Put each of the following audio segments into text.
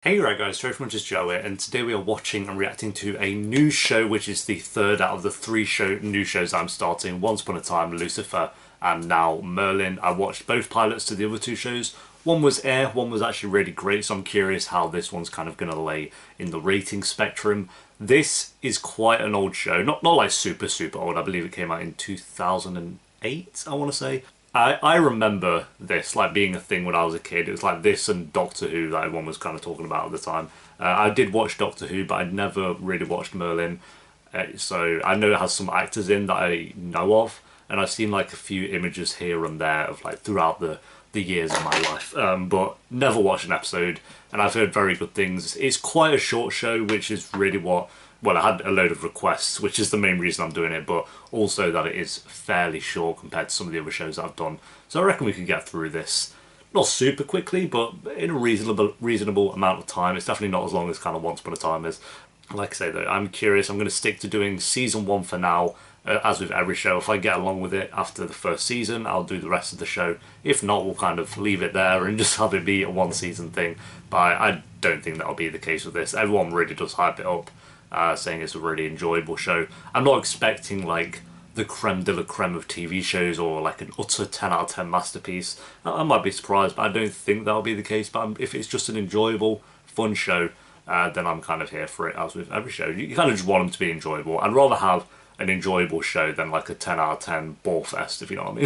Hey right guys, Just Joe here, and today we are watching and reacting to a new show, which is the third out of the three new shows I'm starting. Once Upon a Time, Lucifer, and now Merlin. I watched both pilots to the other two shows. One was Air, one was actually really great, so I'm curious how this one's kind of going to lay in the rating spectrum. This is quite an old show, not like super old. I believe it came out in 2008, I want to say. I remember this like being a thing when I was a kid. It was like this and Doctor Who that everyone was kind of talking about at the time. I did watch Doctor Who, but I'd never really watched Merlin. So I know it has some actors in that I know of, and I've seen like a few images here and there of like throughout the years of my life, but never watched an episode, and I've heard very good things. It's quite a short show, which is really what... Well, I had a load of requests, which is the main reason I'm doing it, but also that it is fairly short compared to some of the other shows that I've done. So I reckon we can get through this, not super quickly, but in a reasonable amount of time. It's definitely not as long as kind of Once Upon a Time is. Like I say though, I'm curious. I'm going to stick to doing season 1 for now, as with every show. If I get along with it after the first season, I'll do the rest of the show. If not, we'll kind of leave it there and just have it be a one season thing. But I don't think that'll be the case with this. Everyone really does hype it up. Saying it's a really enjoyable show. I'm not expecting like the creme de la creme of TV shows or like an utter 10 out of 10 masterpiece. I might be surprised, but I don't think that'll be the case. But if it's just an enjoyable, fun show, then I'm kind of here for it, as with every show. You kind of just want them to be enjoyable. I'd rather have an enjoyable show than like a 10 out of 10 ball fest, if you know what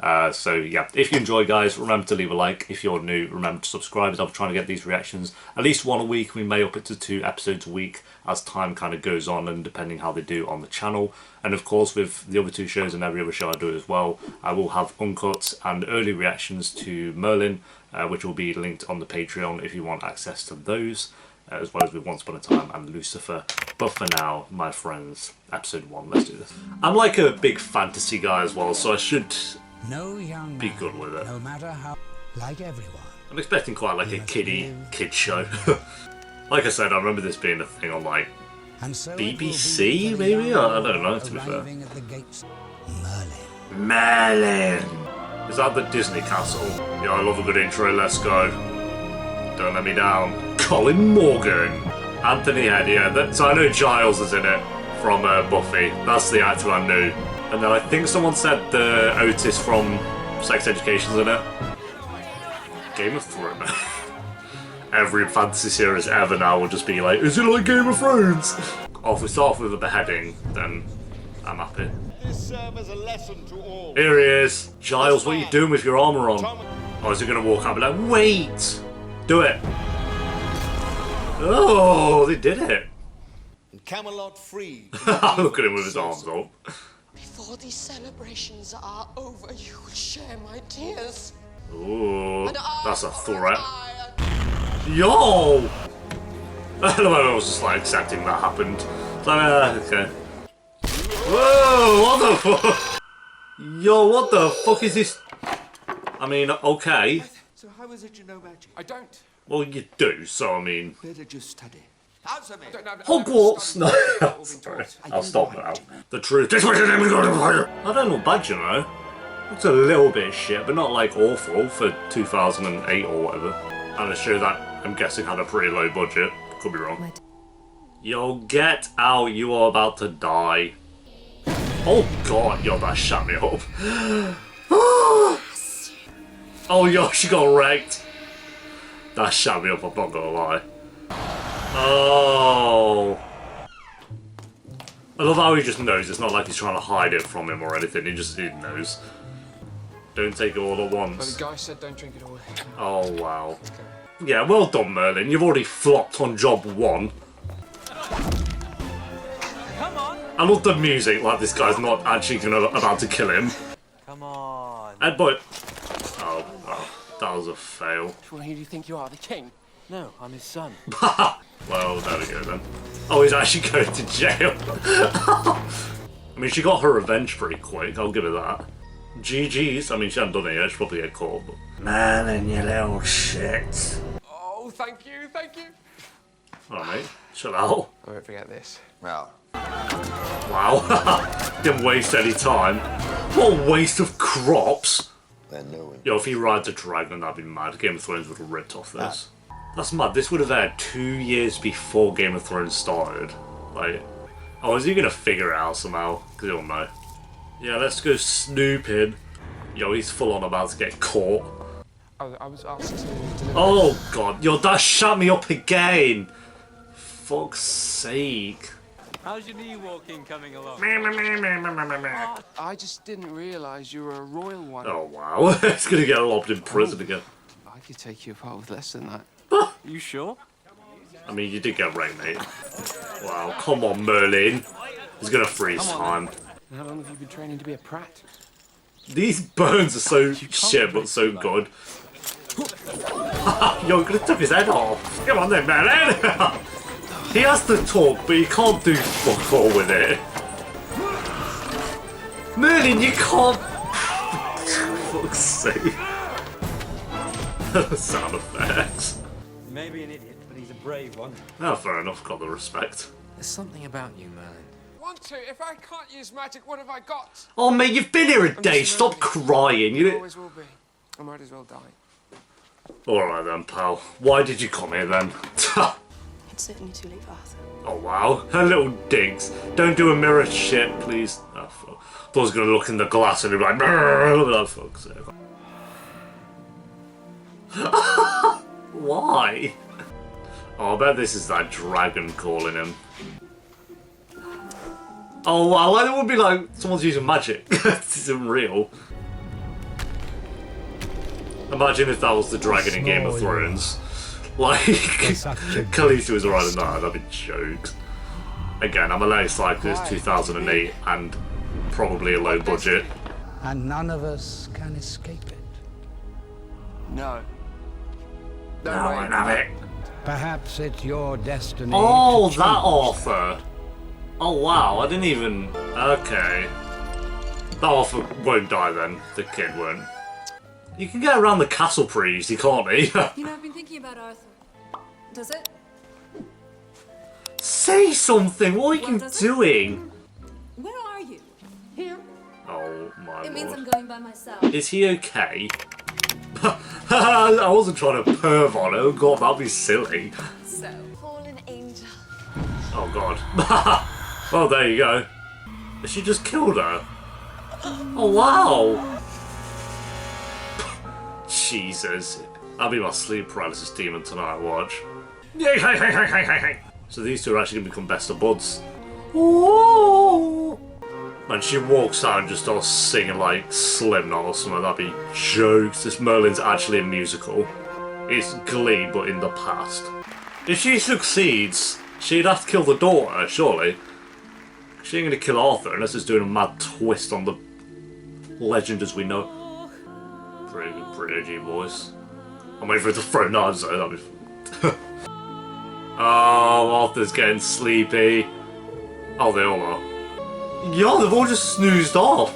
I mean. So yeah, if you enjoy guys, remember to leave a like. If you're new, remember to subscribe, as I'm trying to get these reactions at least one a week. We may up it to 2 episodes a week as time kind of goes on, and depending how they do on the channel. And of course with the other two shows and every other show I do as well, I will have uncut and early reactions to Merlin, which will be linked on the Patreon if you want access to those, as well as with Once Upon a Time and Lucifer. But for now, my friends, episode 1, let's do this. I'm like a big fantasy guy as well, so I should be good with it. No matter how, like everyone, I'm expecting quite like a kid show. Like I said, I remember this being a thing on like BBC, maybe? I don't know, to be fair. Merlin! Is that the Disney castle? Yeah, I love a good intro, let's go. Don't let me down. Colin Morgan. Anthony Head, yeah. So I know Giles is in it from Buffy. That's the actor I knew. And then I think someone said the Otis from Sex Education's in it. Game of Thrones. Every fantasy series ever now will just be like, is it like Game of Thrones? Oh, if we start off with a beheading, then I'm happy. This serve as a lesson to all. Here he is. Giles, what are you doing with your armour on? Oh, is he going to walk out and be like, wait! Do it. Oh, they did it. Camelot free. Look at him with his arms up. Before these celebrations are over, you will share my tears. Ooh, that's a threat. Yo! I was just like accepting that happened. So, okay. Whoa, what the fuck? Yo, what the fuck is this? I mean, okay. So how is it you know magic? I don't. Well, you do, so I mean... Better just study. Answer me. Hogwarts! No, sorry. I'll stop now. The truth is... I don't know bad, you know. It's a little bit shit, but not like awful for 2008 or whatever. And a show that I'm guessing had a pretty low budget. Could be wrong. Yo, get out, you are about to die. Oh god, yo, that shut me up. Oh, yo, she got wrecked. That shut me up, I'm not gonna lie. Oh. I love how he just knows. It's not like he's trying to hide it from him or anything. He knows. Don't take it all at once. Well, the guy said don't drink it all. Oh, wow. Okay. Yeah, well done, Merlin. You've already flopped on job 1. Come on. I love the music, like this guy's not actually about to kill him. Come on. But... Oh, that was a fail. Well, who do you think you are, the king? No, I'm his son. Well, there we go then. Oh, he's actually going to jail. I mean, she got her revenge pretty quick, I'll give her that. GG's. I mean, she hadn't done it yet, she'll probably get caught, but... Man, you little shit. Oh, thank you, thank you. Alright, mate, chill out. I won't forget this. Well. Wow. Didn't waste any time. What a waste of crops. Then no one. Yo, if he rides a dragon, that'd be mad. Game of Thrones would have ripped off this. That's mad. This would have aired 2 years before Game of Thrones started. Like, oh, is he gonna figure it out somehow? Because he'll know. Yeah, let's go snooping. Yo, he's full on about to get caught. I was asked to deliver. Oh god, yo, that shut me up again. Fuck's sake. How's your knee walking coming along? I just didn't realise you were a royal one. Oh wow, he's gonna get lobbed in prison again. I could take you apart with less than that. You sure? I mean, you did get raped, mate. Wow, come on, Merlin. He's gonna freeze time. How long have you been training to be a prat? These burns are so shit, but so good. Yo, could have took his head off. Come on then, Merlin. He has to talk, but he can't do fuck all with it. Merlin, you can't. Fuck's sake. Sound effects. Maybe an idiot, but he's a brave one. Oh, fair enough, got the respect. There's something about you, Merlin. Want to? If I can't use magic, what have I got? Oh, mate, you've been here a day. just Stop crying. You You. always will be. I might as well die. Alright then, pal. Why did you come here then? It's certainly too late for Arthur. Oh wow, her little digs. Don't do a mirror shit, please. Oh fuck. I was gonna look in the glass and be like, oh fuck's sake. Why? Oh, I bet this is that dragon calling him. Oh wow, like it would be like someone's using magic. This isn't real. Imagine if that was the dragon in Game of Thrones. Like, Khaleesi was alright in that, that'd be jokes. Again, I'm allowed to like this 2008 and probably a low budget. And none of us can escape it. No. No, I have it. Perhaps it's your destiny. Oh, to that choose. Arthur. Oh wow, I didn't even. Okay. That Arthur won't die then. The kid won't. You can get around the castle pretty easy, can't he? You know, I've been thinking about Arthur. Does it? Say something! What are you does it? doing? Where are you? Here. Oh my It means lord. I'm going by myself. Is he okay? I wasn't trying to perv on her. God, that'd be silly. So. Fallen angel. Oh god. Oh, there you go. She just killed her. Oh wow. Jesus. That'll be my sleep paralysis demon tonight, watch. So these two are actually going to become best of buds. Ooh. Man, she walks out and just starts singing like Slipknot or something. That'd be jokes. This Merlin's actually a musical. It's Glee, but in the past. If she succeeds, she'd have to kill the daughter, surely. She ain't going to kill Arthur unless it's doing a mad twist on the legend as we know. Pretty good, pretty edgy voice. I'm waiting for it to throw knives though, that'd be oh, Arthur's getting sleepy. Oh, they all are. Yo, they've all just snoozed off.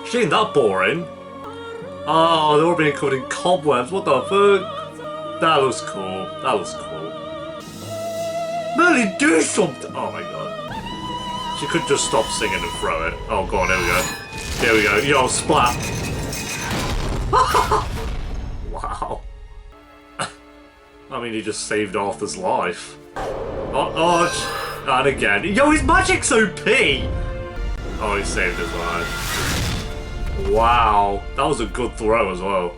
She ain't that boring. Oh, they're all being covered in cobwebs, what the fuck? That looks cool, that looks cool. Merlin, do something! Oh my god. She could just stop singing and throw it. Oh god, here we go. Here we go. Yo, splat! Wow. I mean, he just saved Arthur's life. Oh, and again. Yo, his magic's OP! Oh, he saved his life. Wow. That was a good throw as well.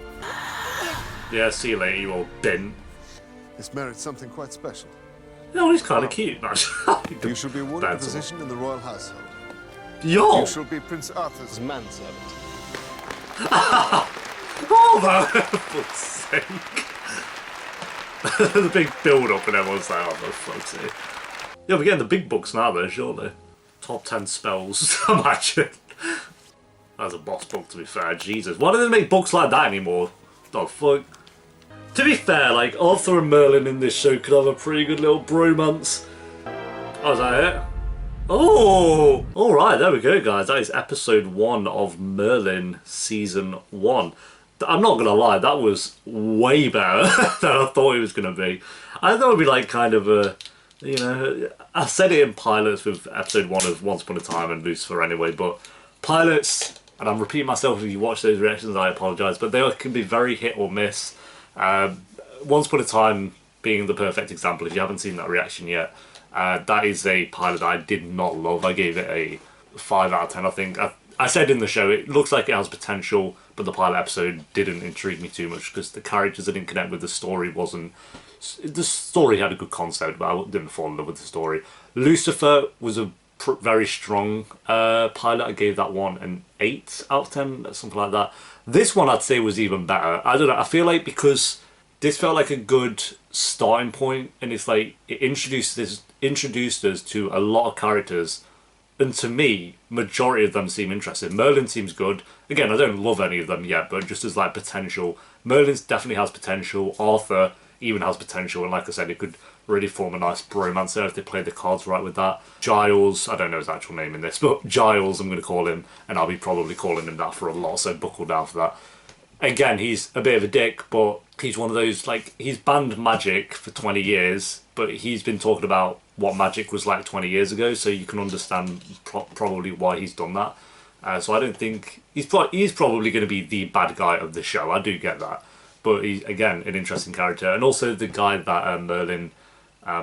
Yeah, see you later, you old bint. This merits something quite special. Oh, he's kind of cute. You shall be awarded a That's all. position in the royal household. Yo! You shall be Prince Arthur's manservant. Oh, for fuck's sake. The big build-up and everyone's like, oh, for fuck's sake. Yeah, we're getting the big books now though, surely. Top 10 spells, imagine. That's a boss book, to be fair. Jesus. Why do they make books like that anymore? The fuck? To be fair, like, Arthur and Merlin in this show could have a pretty good little bromance. Oh, is that it? Oh! Alright, there we go, guys. That is episode 1 of Merlin Season 1. I'm not gonna lie, that was way better than I thought it was gonna be. I thought it would be like kind of a, you know, I said it in pilots with episode 1 of Once Upon a Time and Lucifer anyway, but pilots, and I'm repeating myself if you watch those reactions, I apologise, but they can be very hit or miss. Once Upon a Time being the perfect example. If you haven't seen that reaction yet, that is a pilot I did not love. I gave it a 5 out of 10, I think. I said in the show, it looks like it has potential, but the pilot episode didn't intrigue me too much because the characters I didn't connect with, the story wasn't... The story had a good concept, but I didn't fall in love with the story. Lucifer was a very strong pilot. I gave that one an 8 out of 10, something like that. This one I'd say was even better. I don't know, I feel like because this felt like a good starting point, and it's like it introduced us to a lot of characters, and to me, majority of them seem interesting. Merlin seems good. Again, I don't love any of them yet, but just as like potential. Merlin definitely has potential. Arthur even has potential, and like I said, it could really form a nice bromance there if they play the cards right with that. Giles, I don't know his actual name in this, but Giles I'm going to call him, and I'll be probably calling him that for a lot, so buckle down for that. Again, he's a bit of a dick, but he's one of those, like, he's banned magic for 20 years, but he's been talking about what magic was like 20 years ago, so you can understand probably why he's done that. So I don't think... He's probably going to be the bad guy of the show, I do get that. But he's, again, an interesting character. And also the guy that Merlin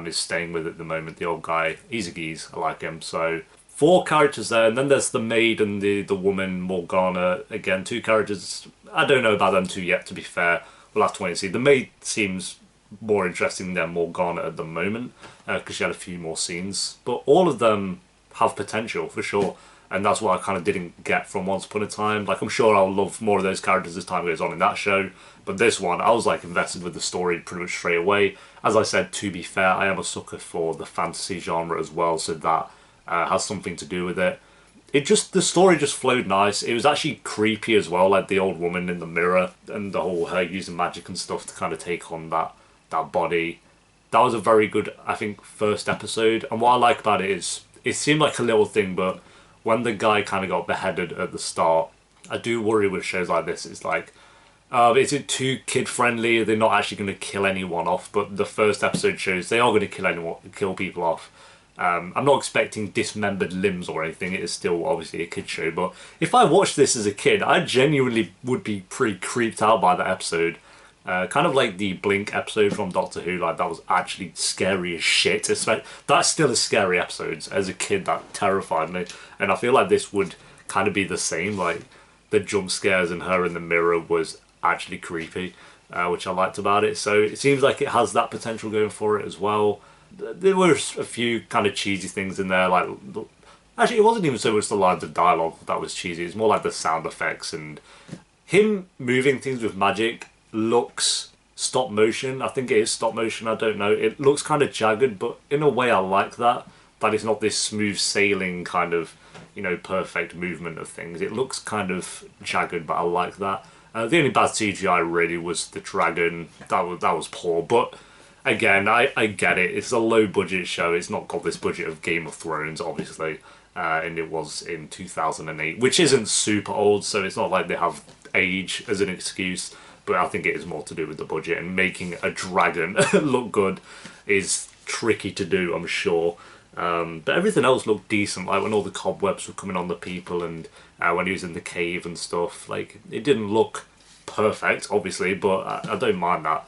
is staying with at the moment, the old guy, he's a geese, I like him. So 4 characters there, and then there's the maid and the woman, Morgana. Again, 2 characters. I don't know about them 2 yet, to be fair. We'll have to wait and see. The maid seems more interesting than Morgana at the moment, because she had a few more scenes. But all of them have potential, for sure. And that's what I kind of didn't get from Once Upon a Time. Like, I'm sure I'll love more of those characters as time goes on in that show. But this one, I was like invested with the story pretty much straight away. As I said, to be fair, I am a sucker for the fantasy genre as well, so that has something to do with it. The story just flowed nice. It was actually creepy as well, like the old woman in the mirror and the whole her using magic and stuff to kind of take on that body. That was a very good, I think, first episode. And what I like about it is, it seemed like a little thing, but when the guy kind of got beheaded at the start, I do worry with shows like this. It's like, is it too kid-friendly? They're not actually going to kill anyone off, but the first episode shows they are going to kill people off. I'm not expecting dismembered limbs or anything. It is still obviously a kid show, but if I watched this as a kid, I genuinely would be pretty creeped out by that episode. Kind of like the Blink episode from Doctor Who, like that was actually scary as shit. That's still a scary episode. As a kid, that terrified me, and I feel like this would kind of be the same. Like the jump scares and her in the mirror was actually creepy, which I liked about it. So it seems like it has that potential going for it as well. There were a few kind of cheesy things in there, like actually it wasn't even so much the lines of dialogue that was cheesy. It's more like the sound effects and him moving things with magic. Looks stop motion. I think it is stop motion, I don't know. It looks kind of jagged, but in a way I like that it's not this smooth sailing kind of, you know, perfect movement of things. It looks kind of jagged, but I like that. The only bad CGI really was the dragon. That was poor, but again, I get it. It's a low budget show. It's not got this budget of Game of Thrones, obviously, and it was in 2008, which isn't super old, so it's not like they have age as an excuse. But I think it is more to do with the budget, and making a dragon look good is tricky to do, I'm sure. But everything else looked decent, like when all the cobwebs were coming on the people and when he was in the cave and stuff. Like, it didn't look perfect, obviously, but I don't mind that.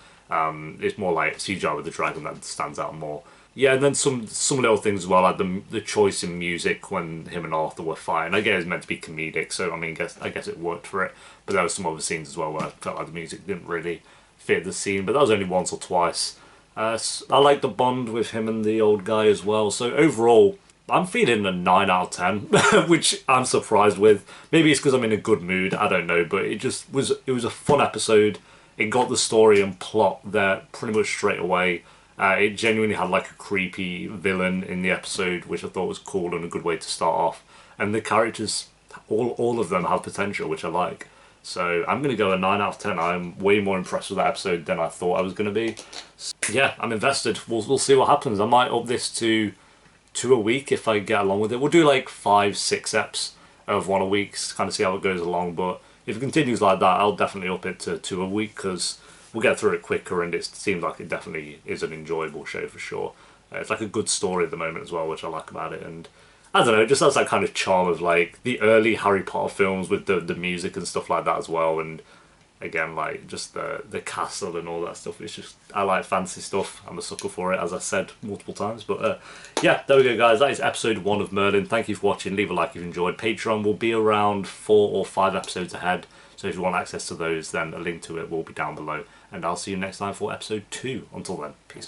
It's more like CGI with the dragon that stands out more. Yeah, and then some little things as well, like the choice in music when him and Arthur were fighting. I guess it's meant to be comedic, so I mean, I guess it worked for it. But there were some other scenes as well where I felt like the music didn't really fit the scene, but that was only once or twice. I like the bond with him and the old guy as well. So overall, I'm feeling a 9 out of 10, which I'm surprised with. Maybe it's because I'm in a good mood, I don't know, but it was a fun episode. It got the story and plot there pretty much straight away. It genuinely had like a creepy villain in the episode, which I thought was cool and a good way to start off. And the characters, all of them have potential, which I like. So I'm going to go a 9 out of 10. I'm way more impressed with that episode than I thought I was going to be. So, yeah, I'm invested. We'll see what happens. I might up this to 2 a week if I get along with it. We'll do like 5-6 eps of 1 a week to kind of see how it goes along. But if it continues like that, I'll definitely up it to 2 a week because we'll get through it quicker, and it seems like it definitely is an enjoyable show for sure. It's like a good story at the moment as well, which I like about it. And I don't know, it just has that kind of charm of like the early Harry Potter films with the music and stuff like that as well. And again, like just the castle and all that stuff. It's just, I like fantasy stuff. I'm a sucker for it, as I said multiple times. But yeah, there we go, guys. That is episode 1 of Merlin. Thank you for watching. Leave a like if you enjoyed. Patreon will be around 4 or 5 episodes ahead, so if you want access to those, then a link to it will be down below. And I'll see you next time for episode 2. Until then, peace.